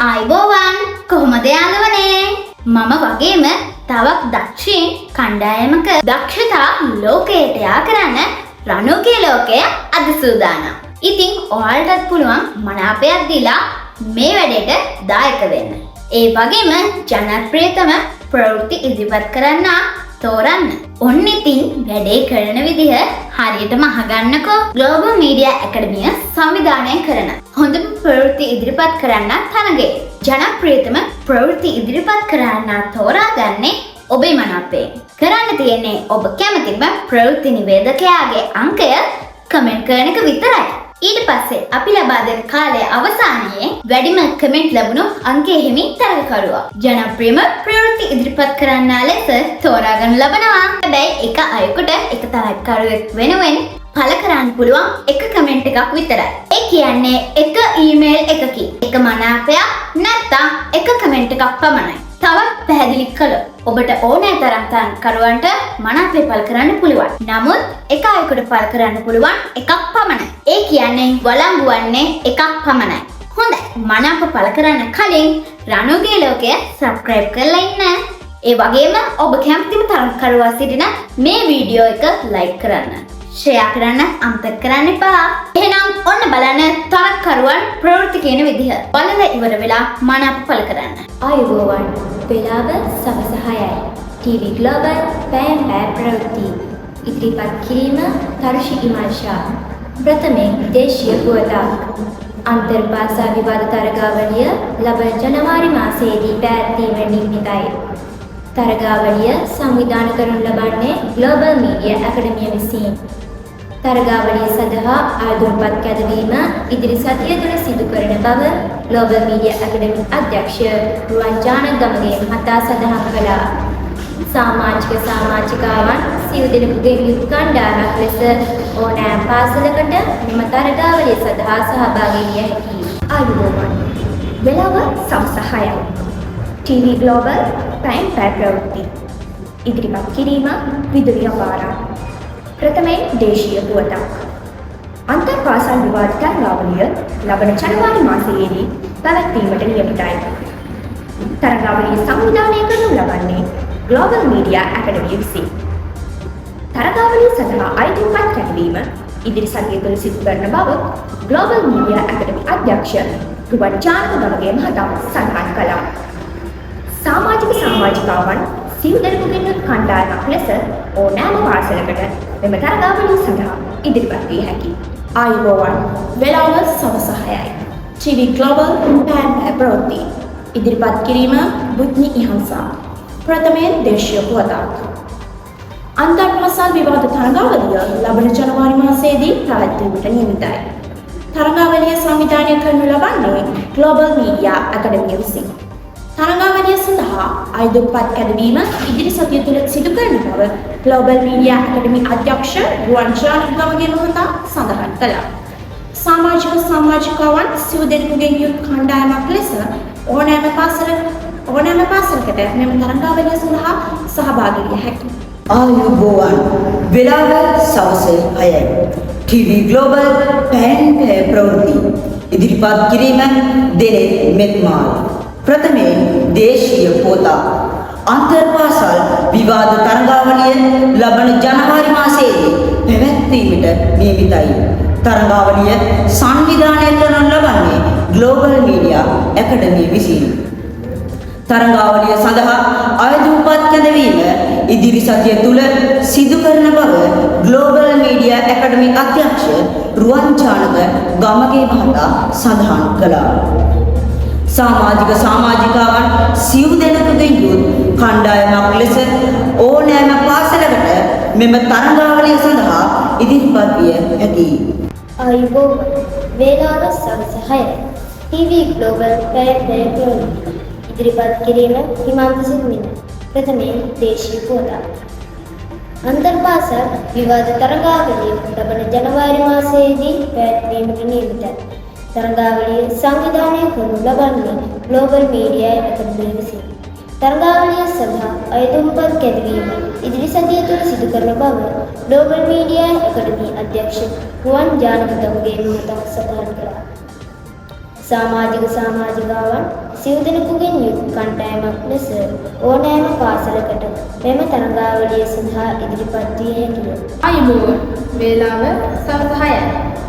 ආයිබෝවන් කොහොමද යාළුවනේ? මම වගේම තවත් දක්ෂින් කණ්ඩායමක දක්ෂතා ලෝකයට යා කරන්න රණුගේ ලෝකය අද සූදානම්. ඉතින් ඔයාලටත් පුළුවන් මනාපයක් දීලා මේ වැඩේට දායක වෙන්න. ඒ වගේම ජනප්‍රියතම ප්‍රවෘත්ති ඉදිරිපත් කරන්න තෝරන්න. ඔන්න ඉතින් වැඩේ කරන විදිහ හරියටම අහගන්නකෝ. ග්ලෝබල් මීඩියා ඇකඩමිය සංවිධානය කරන හොඳම ප්‍රවෘත්ති ඉදිරිපත් කරන්න තරගයේ ජනප්‍රියතම ප්‍රවෘත්ති ඉදිරිපත් කරන්න තෝරාගන්නේ ඔබේ මනාපයෙන්. කරන්න තියෙන්නේ ඔබ කැමතිම ප්‍රවෘත්ති නිවේදකයාගේ අංකය කමෙන්ට් කරන එක විතරයි. ඊට පස්සේ අපි ලබා දෙන කාලය අවසානයේ වැඩිම කමෙන්ට් ලැබුණු අංකයේ හිමි තරගකරුවා ජනප්‍රියම ප්‍රවෘත්ති ඉදිරිපත් කරන්නා ලෙස තෝරාගනු ලබනවා. හැබැයි එක අයෙකුට එක තරගකරුවෙක් වෙනුවෙන් පළ කරන්න පුළුවන් එක කමෙන්ට් එකක් විතරයි. ඒ කියන්නේ එක ඊමේල් එකකින් එක මනාපයක් නැත්නම් එක කමෙන්ට් එකක් පමණයි. තවත් පැහැදිලි කළොත් ඔබට ඕනෑ තරම් තරගකරුවන්ට මනාපය පළ කරන්න පුළුවන්. නමුත් එක අයෙකුට පළ කරන්න පුළුවන් එකක් පමණයි. ඒ කියන්නේ වළංගු වන්නේ එකක් පමණයි. හොඳයි. මනාප පළ කරන්න කලින් රණුගේ ලෝකය සබ්ස්ක්‍රයිබ් කරලා ඉන්න. ඒ වගේම ඔබ කැමතිම තරගකරුවා සිටින මේ වීඩියෝ එක ලයික් කරන්න. ෂෙයා කරන්න අමතක කරන්න එපා. එහෙනම් ඔන්න බලන්න තරගකරුවන් ප්‍රවෘත්ති කියන විදිහ. බලලා ඉවර වෙලා මනාප පළ කරන්න. ආයුබෝවන් වෙලාව සවස 6යි. TV Global පෑම් ප්‍රවෘත්ති ඉදිරිපත් කිරීම තරුෂි ඉමල්ෂා. ප්‍රථමයෙන් දේශීය පුවතක්. අන්තර්භාෂා විවාද තරගාවලිය ලබන ජනවාරි මාසයේදී පැවැත්වීමට නියමිතයි. තරගාවලිය සංවිධානය කරනු ලබන්නේ ග්ලෝබල් මීඩියා ඇකඩමිය විසින්. තරගාවලිය සඳහා ආයුධපත් කැදවීම ඉදිරි සතිය තුළ සිදු කරන බව ග්ලෝබල් මීඩියා ඇකඩමි අධ්‍යක්ෂ රුවන් ජානගමගේ මහතා සඳහන් කළා. සමාජිකාවන් සියලු දෙනෙකුගේ යුත් කණ්ඩායමක් ලෙස ඕනෑම පාසලකට මෙම තරගාවලිය සඳහා සහභාගී විය හැකියි. ආයුබෝවන් වෙලාව සවස 6යි. TV Global පෑම් ප්‍රවෘත්ති ඉදිරිපත් කිරීම විදුලිය පාරක්. ප්‍රථමයෙන් දේශීය පුවතක්. අන්තර්පාසල් විවාද තරගාවලිය ලබන ජනවාරි මාසයේදී පැවැත්වීමට නියමිතයි. තරගාවලිය සංවිධානය කරනු ලබන්නේ ග්ලෝබල් මීඩියා ඇකඩමිය විසින්. තරගාවලිය සඳහා අයිතිපත් කැදවීම ඉදිරි සතිය තුළ සිදු කරන බව ග්ලෝබල් මීඩියා ඇකඩමි අධ්‍යක්ෂ රුවන් ජානගමගේ මහතා සඳහන් කළා. සමාජිකාවන් සිව් දෙනෙකුගෙන් යුත් කණ්ඩායමක් ලෙස ඕනෑම පාසලකට මෙම තරගාවලිය සඳහා ඉදිරිපත් විය හැකියි. ආයුබෝවන් වෙලාව සවස 6යි. TV Global පෑම් ප්‍රවෘත්ති ඉදිරිපත් කිරීම බුත්නි ඉහන්සා. ප්‍රථමයෙන් දේශීය පුවතක්. අන්තර්භාෂා විවාද තරගාවලිය ලබන ජනවාරි මාසයේදී පැවැත්වීමට නියමිතයි. තරගාවලිය සංවිධානය කරනු ලබන්නේ ග්ලෝබල් මීඩියා ඇකඩමිය විසින්. තරගාවලිය සඳහා ආයුධපත් කැදවීම ඉදිරි සතිය තුළ සිදු කරන බව ග්ලෝබල් මීඩියා ඇකඩමි අධ්‍යක්ෂ රුවන් ජානගමගේ මහතා සඳහන් කළා. සමාජිකාවන් සිව් දෙනෙකුගෙන් යුත් කණ්ඩායමක් ලෙස ඕනෑම පාසලකට මෙම තරගාවලිය සඳහා සහභාගී විය හැකියි. ආයුබෝවන් වෙලාව සවස 6යි. TV Global පෑම් ප්‍රවෘත්ති ඉදිරිපත් කිරීම දෙරේ මෙත්මාල්. ප්‍රථමයෙන් දේශීය පොතක්. අන්තර්පාසල් විවාද තරගාවලිය ලබන ජනවාරි මාසයේදී පැවැත්වීමට නියමිතයි. තරගාවලිය සංවිධානය කරනු ලබන්නේ ග්ලෝබල් මීඩියා ඇකඩමිය විසින්. තරගාවලිය සඳහා ආයුධපත් කැදවීම ඉදිරි සතිය තුළ සිදු කරන බව ග්ලෝබල් මීඩියා ඇකඩමි අධ්‍යක්ෂ රුවන් ජානග ගමගේ මහතා සඳහන් කළා. සමාජිකාවන් සිව් දෙනෙකුගෙන් යුත් කණ්ඩායමක් ලෙස ඕනෑම පාසලකට මෙම තරගාවලිය සඳහා ඉදිරිපත් විය හැකියි. ආයුබෝවන් වේලාව සවස 6යි. TV Global පෑම් ප්‍රවෘත්ති ඉදිරිපත් කිරීම හිමන්ත සුමින. ප්‍රථමයෙන් දේශීය පුවතක්. අන්තර්භාෂා විවාද තරගාවලිය ලබන ජනවාරි මාසයේදී පැවැත්වීමට නියමිතයි. තරගාවලිය සංවිධානය කරනු ලබන්නේ ග්ලෝබල් මීඩියා ඇකඩමිය විසින්. තරගාවලිය සඳහා ආයුධපත් කැදවීම ඉදිරි සතිය තුළ සිදු කරන බව ග්ලෝබල් මීඩියා ඇකඩමි අධ්‍යක්ෂ රුවන් ජානගමගේ මහතා සඳහන් කළා. සමාජික සමාජිකාවන් සිව් දෙනෙකුගෙන් යුත් කණ්ඩායමක් ලෙස ඕනෑම පාසලකට මෙම තරඟාවලිය සඳහා ඉදිරිපත් විය හැකිය. අයිබෝන් වේලාව සවස් 6යි.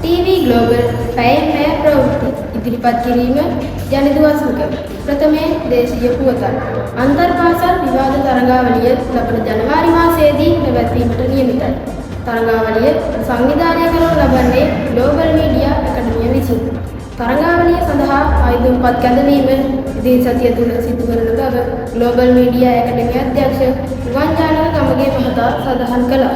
TV Global පැයෙන් පැය ප්‍රවෘත්ති ඉදිරිපත් කිරීම ජනදිවසක ප්‍රථමයෙන් දේශීය පුවතක්. අන්තර්පාසල් විවාද තරඟාවලිය ලබන ජනවාරි මාසයේදී පැවැත්වීමට නියමිතයි. තරඟාවලිය සංවිධානය කරනු ලබන්නේ Global Media Academy විසින්. තරඟාවලිය සඳහා ආයුධපත් කැඳවීම ඉදිරි සතිය තුළ සිදු කරන බව Global Media Academy අධ්‍යක්ෂ රුවන්ජානක ගමගේ මහතා සඳහන් කළා.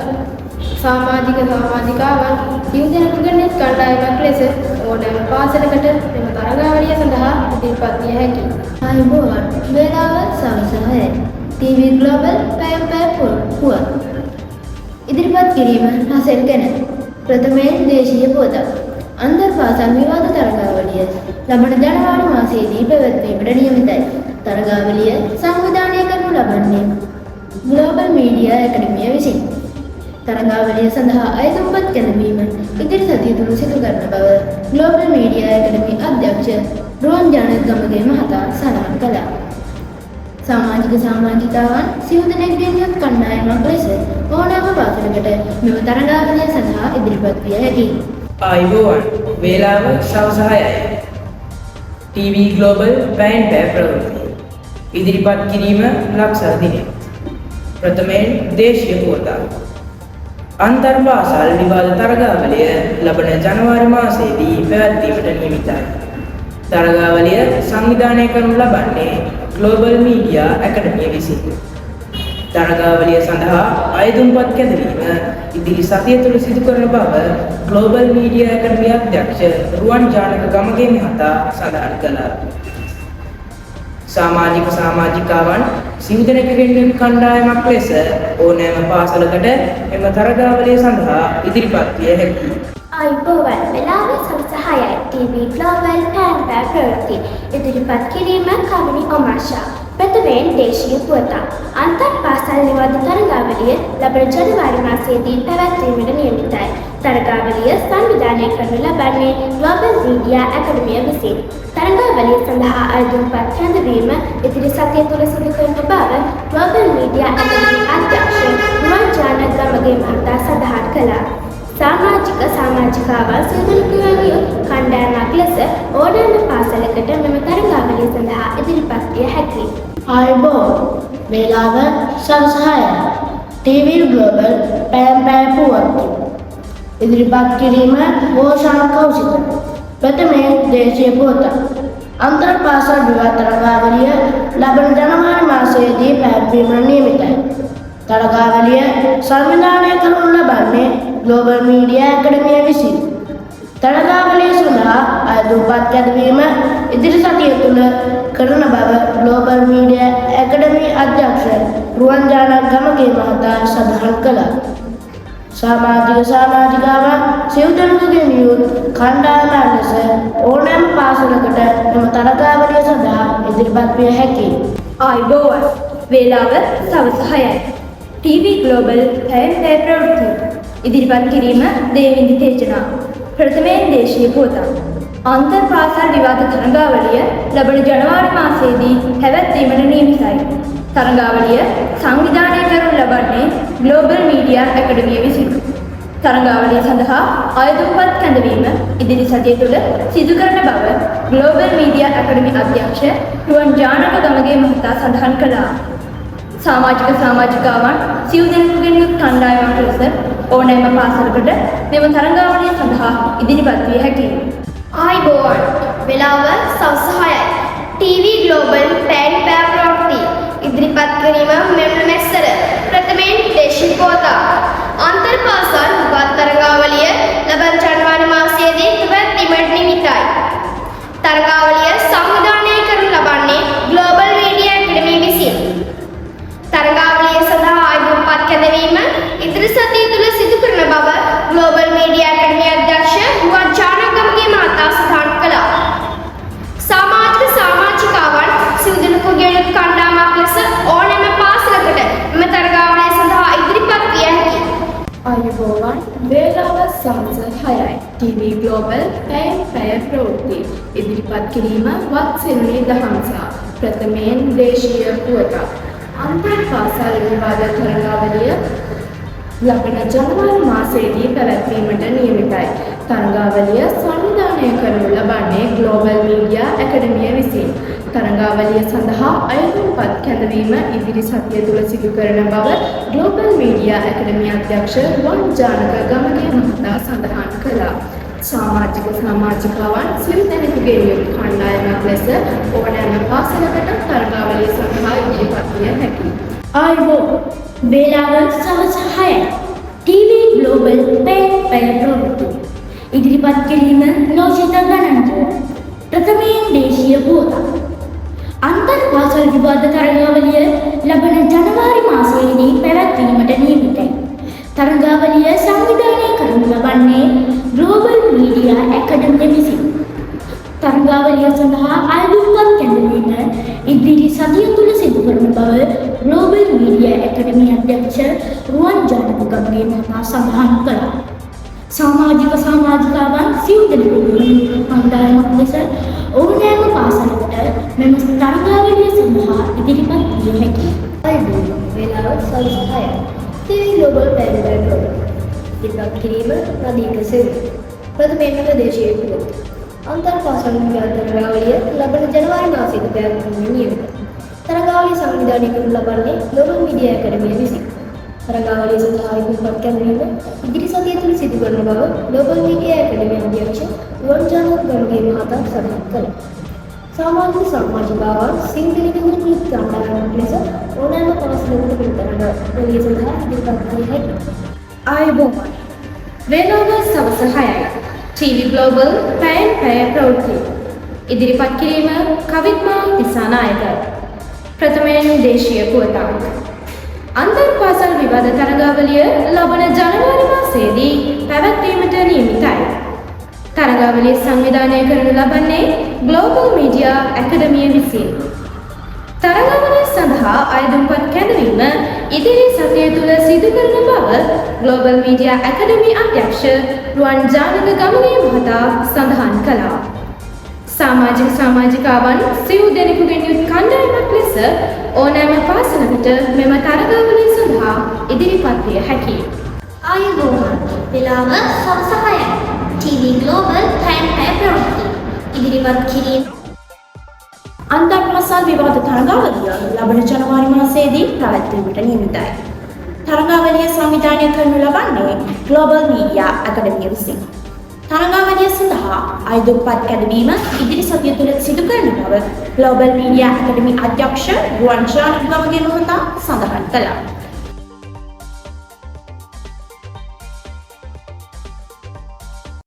සමාජික සමාජිකාවන් සිව් දෙනෙකුගෙන් කණ්ඩායමක් ලෙස ඕනෑම පාසලකට මෙම තරඟාවලිය සඳහා ඉදිරිපත් විය හැකියි. අයිබෝන් වේලාව සවස් 6යි. TV Global පැයෙන් පැය පුවත් ඉදිරිපත් කිරීම රසෙල්ගෙන ප්‍රථමයෙන් දේශීය පුවතක්. අන්තර්පාසල් විවාද තරඟාවලිය ලබන ජනවාරි මාසයේදී පැවැත්වීමට නියමිතයි. තරඟාවලිය සංවිධානය කරනු ලබන්නේ Global Media Academy විසින්. තරඟාවලිය සඳහා අයදුම්පත් කැඳවීම ඉදිරි සතිය තුළ සිදු කරන බව Global Media Academy අධ්‍යක්ෂ රුවන්ජානක ගමගේ මහතා සඳහන් කළා. සමාජික සමාජිකාවන් සිව් දෙනෙක්ගෙන් යුත් කණ්ඩායමක් ලෙස ඕනෑම පාසලකට මෙම තරඟාවලිය සඳහා ඉදිරිපත් විය හැකියි. අයිබෝන් වේලාව සවස් 6යි. TV Global පැයෙන් පැය ප්‍රවෘත්ති ඉදිරිපත් කිරීම ලක්ෂ දිනය. ප්‍රථමයෙන් දේශීය පුවතක්. අන්තර්පාසල් විවාද තරඟාවලිය ලබන ජනවාරි මාසයේදී පැවැත්වීමට නියමිතයි. තරඟාවලිය සංවිධානය කරනු ලබන්නේ Global Media Academy විසින්. තරඟාවලිය සඳහා අයදුම්පත් කැඳවීම ඉදිරි සතිය තුළ සිදු කරන බව Global Media Academy අධ්‍යක්ෂ රුවන්ජානක ගමගේ මහතා සඳහන් කළා. සමාජික සමාජිකාවන් සිව් දෙනෙකුගෙන් කණ්ඩායමක් ලෙස ඕනෑම පාසලකට එම තරඟාවලිය සඳහා ඉදිරිපත් විය හැකියි. අයිබෝන් වේලාව සවස් 6යි. TV Global පැයෙන් පැය ප්‍රවෘත්ති ඉදිරිපත් කිරීම කවිනි ඔමාෂා. ප්‍රථමයෙන් දේශීය පුවතක්. අන්තර්පාසල් විවාද තරඟාවලිය ලබන ජනවාරි මාසයේදී පැවැත්වීමට නියමිතයි. තරඟාවලිය සංවිධානය කරනු ලබන්නේ Global Media Academy විසින්. තරඟාවලිය සඳහා අයදුම්පත් කැඳවීම ඉදිරි සතිය තුළ සිදු කරන බව Global Media Academy අධ්‍යක්ෂ රුවන්ජානක ගමගේ මහතා සඳහන් කළා. සමාජික සමාජිකාවන් සිව් දෙනෙකුගෙන් යුත් කණ්ඩායමක් ලෙස ඕනෑම පාසලකට මෙම තරඟාවලිය සඳහා ඉදිරිපත් විය හැකියි. අයිබෝන් වේලාව සවස් 6යි. TV Global පැයෙන් පැය පුවත්ති ඉදිරිපත් කිරීම ඕෂාන් කෞසික. ප්‍රථමයෙන් දේශීය පුවතක්. අන්තර්පාසල් විවාද තරඟාවලිය ලබන ජනවාරි මාසයේදී පැවැත්වීමට නියමිතයි. තරඟාවලිය සංවිධානය කරනු ලබන්නේ Global Media Academy විසින්. තරඟාවලිය සඳහා අයදුම්පත් කැඳවීම ඉදිරි සතිය තුළ කරන බව Global Media Academy අධ්‍යක්ෂ රුවන්ජානක ගමගේ මහතා සඳහන් කළා. සමාජික සමාජිකාවන් සිව් දෙනෙකුගෙන් යුත් කණ්ඩායමක් ලෙස ඕනෑම පාසලකට මෙම තරඟාවලිය සඳහා ඉදිරිපත් විය හැකියි. අයිබෝන් වේලාව සවස් 6යි. TV Global පැයෙන් පැය ප්‍රවෘත්ති ඉදිරිපත් කිරීම දේවින්දි තේජනා. ප්‍රථමයෙන් දේශීය පුවතක්. අන්තර්පාසල් විවාද තරඟාවලිය ලබන ජනවාරි මාසයේදී පැවැත්වීමට නියමිතයි. තරඟාවලිය සංවිධානය කරනු ලබන්නේ Global Media Academy විසින්. තරඟාවලිය සඳහා අයදුම්පත් කැඳවීම ඉදිරි සතිය තුළ සිදු කරන බව Global Media Academy අධ්‍යක්ෂ රුවන්ජානක ගමගේ මහතා සඳහන් කළා. සමාජික සමාජිකාවන් සිව් දෙනෙකුගෙන් යුත් කණ්ඩායමක් ලෙස ඕනෑම පාසලකට මෙම තරඟාවලිය සඳහා ඉදිරිපත් විය හැකියි. අයිබෝන් වේලාව සවස් 6යි. TV Global පැයෙන් පැය ප්‍රවෘත්ති ඉදිරිපත් කිරීම මෙන්න මෙසර. ප්‍රථමයෙන් දේශීය පුවතක්. අන්තර්පාසල් විවාද තරඟාවලිය ලබන ජනවාරි මාසයේදී පැවැත්වීමට නියමිතයි. තරඟාවලිය සංවිධානය කරනු ලබන්නේ Global Media Academy විසින්. තරඟාවලිය සඳහා ආයුධපත් කැඳවීම ඉදිරි සතිය තුළ සිදු කරන බව Global Media Academy අධ්‍යක්ෂ රුවන්ජානක ගමගේ මහතා සඳහන් කළා. සමාජික සමාජිකාවන් සිව් දෙනෙකුගෙන් යුත් කණ්ඩායමක් ලෙස ඕනෑම පාසලකට මෙම තරඟාවලිය සඳහා ඉදිරිපත් විය හැකියි. අයිබෝන් වේලාව සවස් 6යි. TV Global පැයෙන් පැය ප්‍රවෘත්ති ඉදිරිපත් කිරීම වත්සිරුනි දහම්සා ප්‍රථමයෙන් දේශීය පුවතක්. අන්තර් පාසල් විවාද තරගාවලිය ලබන ජනවාරි මාසයේදී පැවැත්වීමට නියමිතයි. තරගාවලිය සංවිධානය කරනු ලබන්නේ ග්ලෝබල් මීඩියා ඇකඩමිය විසින්. තරගාවලිය සඳහා අයදුම්පත් කැඳවීම ඉදිරි සතිය තුළ සිදු කරන බව ග්ලෝබල් මීඩියා ඇකඩමිය අධ්‍යක්ෂ රුවන් ජානක ගමගේ මහතා සඳහන් කළා. සමාජිකාවන් සිල් දෙනෙකුගේ යුත් කණ්ඩායමක් ලෙස ඕනෑම පාසලකට තරගාවලිය සඳහා ඉදිරිපත් විය හැකියි. ආයුබෝ වේලාව සවස 6යි. ටීවී ග්ලෝබල් පැය ප්‍රවෘත්ති ඉදිරිපත් කිරීම ලෝචිත ගණන්තු ප්‍රථමයෙන් දේශීය පුවතක්. අන්තර් පාසල් විවාද තරගාවලිය ලබන ජනවාරි මාසයේදී පැවැත්වීමට නියමිතයි. තරගාවලිය සංවිධානය කරනු ලබන්නේ ග්ලෝබල් මීඩියා ඇකඩමිය විසින්. තරගාවලිය සඳහා අයදුම්පත් කැඳවීම ඉදිරි සතිය තුළ සිදු කරන බව ග්ලෝබල් මීඩියා ඇකඩමිය අධ්‍යක්ෂ රුවන් ජානක ගමගේ මහතා සඳහන් කළා. සමාජිකාවන් සිව් දෙනෙකුගේ කණ්ඩායමක් ලෙස ඕනෑම පාසලකට මෙම තරගාවලිය සඳහා ඉදිරිපත් විය හැකියි. ආයුබෝවන් වේලාව සවස් 6යි. ටීවී ග්ලෝබල් පැය ඉදිරිපත් කිරීම නදීක සෙවි ප්‍රථමයෙන්ම දේශීය පුවත. අන්තර් පාසල් විවාද තරගාවලිය ලබන ජනවාරි මාසයේදී පැවැත්වීමට නියමිතයි. තරගාවලිය සංවිධානය කරනු ලබන්නේ ග්ලෝබල් මීඩියා ඇකඩමිය විසින්. තරගාවලිය සඳහා ඉදිරිපත් කැඳවීම ඉදිරි සතිය තුළ සිදු කරන බව ග්ලෝබල් මීඩියා ඇකඩමිය අධ්‍යක්ෂ රුවන් ජානක ගමගේ මහතා සඳහන් කළා. සමාජිකාවන් සිල් දෙනෙකුගේ යුත් කණ්ඩායමක් ලෙස ඕනෑම පාසලකට තරගාවලිය සඳහා ඉදිරිපත් විය හැකියි. ආයුබෝවන් වේලාව සවස 6යි. ටීවී ග්ලෝබල් පැය ප්‍රවෘත්ති ඉදිරිපත් කිරීම කවිත්මා දිසානායක ප්‍රථමයෙන් දේශීය පුවතක්. අන්තර් පාසල් විවාද තරගාවලිය ලබන ජනවාරි මාසයේදී පැවැත්වීමට නියමිතයි. තරගාවලිය සංවිධානය කරනු ලබන්නේ ග්ලෝබල් මීඩියා ඇකඩමිය විසින්. තරගාවලිය සඳහා අයදුම්පත් කැඳවීම ඉදිරි සතිය තුළ සිදු කරන බව ග්ලෝබල් මීඩියා ඇකඩමි අධ්‍යක්ෂ රුවන් ජානක ගමගේ මහතා සඳහන් කළා. සමාජිකාවන් සිව් දෙනෙකුගේ යුත් කණ්ඩායමක් ලෙස ඕනෑම පාසලකට මෙම තරගාවලිය සඳහා ඉදිරිපත් විය හැකියි. ආයුබෝවන් වේලාව සවස 6යි. ටීවී ග්ලෝබල් පැය ප්‍රවෘත්ති ඉදිරිපත් කිරීම අන්තර් පාසල් විවාද තරගාවලිය ලබන ජනවාරි මාසයේදී පැවැත්වීමට නියමිතයි. තරගාවලිය සංවිධානය කරනු ලබන්නේ ග්ලෝබල් මීඩියා ඇකඩමිය විසින්. තරගාවලිය සඳහා අයදුම්පත් කැඳවීම ඉදිරි සතිය තුළ සිදු කරන බව ග්ලෝබල් මීඩියා ඇකඩමි අධ්‍යක්ෂ රුවන් ජානක ගමගේ මහතා සඳහන් කළා.